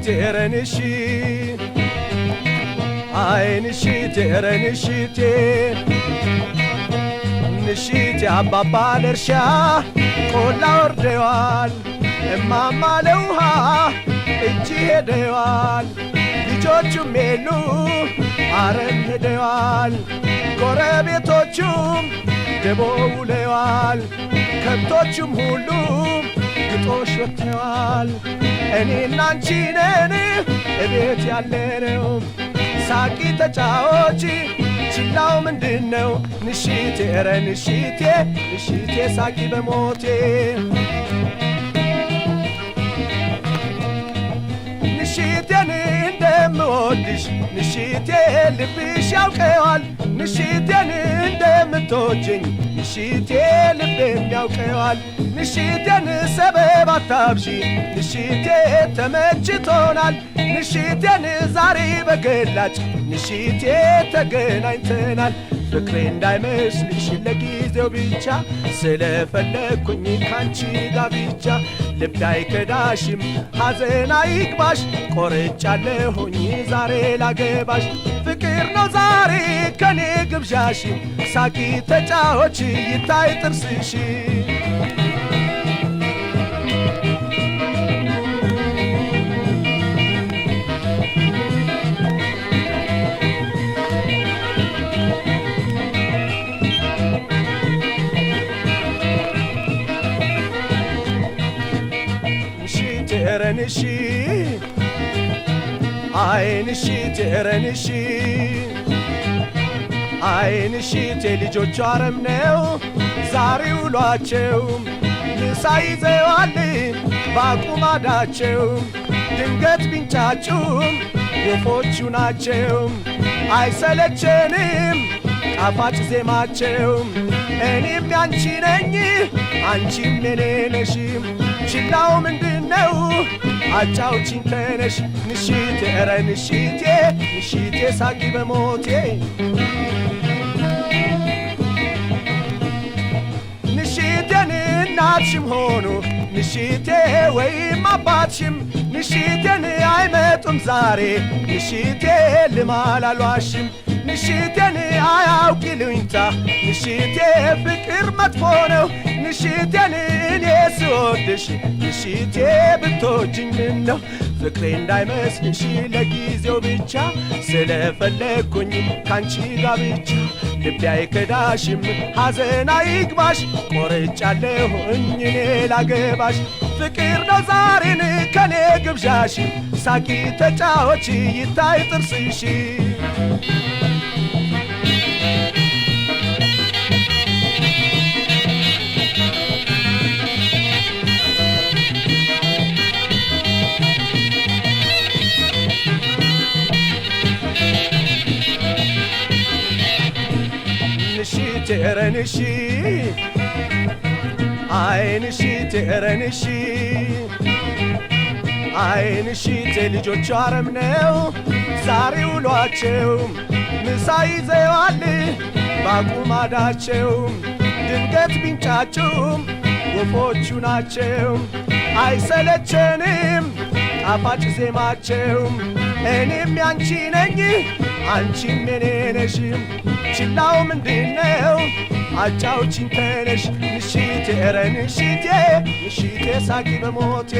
ንሽቴ አይ ንሽቴ ንሽቴ ንሽቴ አባባ ለእርሻ ቆላ ወርደዋል እማማ ለውሃ እጅ ሄደዋል ልጆቹም የሉ አረም ሄደዋል ጎረቤቶቹም ደቦ ውለዋል ከብቶቹም ሁሉ ግጦሽ ወጥተዋል እኔና አንቺ ነን እቤት ያለነው ሳቂ ተጫዎች ችላው ምንድነው ንሽቴ ንሽቴ ንሽቴ ሳቂ በሞቴ ንሽቴን እንደምወድሽ ንሽቴ ልብሽ ያውቀዋል ንሽቴን እንደምትወጂኝ ንሽቴ ልቤም ያውቀዋል ንሽቴን ሰበብ አታብዢ ንሽቴ ተመችቶናል ንሽቴን ዛሬ በገላጭ ንሽቴ ተገናኝተናል ፍቅሬ እንዳይመስልሽ ለጊዜው ብቻ ስለፈለግኩኝ ካንቺ ጋር ብቻ ልብ አይከዳሽም ሐዘን አይግባሽ ቆርጫለሁኝ ዛሬ ላገባሽ ፍቅር ነው ዛሬ ከኔ ግብዣሽ ሳቂ ተጫዎች ይታይ ጥርስሽ ንሺ አይ ንሽቴ ንሺ አይ ንሽቴ ልጆቹ አረም ነው ዛሬ ውሏቸው ምሳ ይዘዋል ባቁማዳቸው ድንገት ቢንጫጩም ወፎቹ ናቸው አይሰለቸንም ጣፋጭ ዜማቸው እኔም ያንቺ ነኝ አንቺም የኔ ነሽ ችላው ምንድነው አጫውቺኝ ተነሽ ንሽቴ ንሽቴ ንሽቴ ሳቂ በሞቴ ንሽቴን እናትሽም ሆኑ ንሽቴ ወይም አባትሽም ንሽቴን አይመጡም ዛሬ ንሽቴ ልማል አልዋሽም ንሽቴን አያውቅ ይሉኝታ ንሽቴ ፍቅር መጥፎ ነው ንሽቴን እኔ ስወድሽ ንሽቴ ብትወጂኝ ምነው ፍቅሬ እንዳይመስልሽ ለጊዜው ብቻ ስለፈለግኩኝ ካንቺ ጋር ብቻ ልቤ አይከዳሽም ሐዘን አይግባሽ ቆርጫለሁኝ እኔ ላገባሽ ፍቅር ነው ዛሬን ከኔ ግብዣሽ ሳቂ ተጫዎች ይታይ ጥርስሽ ንሽቴ ንሺ አይ ንሽቴ ንሺ አይ ንሽቴ ልጆቹ አረም ነው ዛሬ ውሏቸው ምሳ ይዘዋል ባቁማዳቸው ድንገት ቢንጫጩም ወፎቹ ናቸው አይሰለቸንም ጣፋጭ ዜማቸው እኔም ያንቺ ነኝ አንቺም የኔ ነሽ ችላው ምንድነው አጫውቺኝ ተነሽ ንሽቴ ንሽቴ ንሽቴ ሳቂ በሞቴ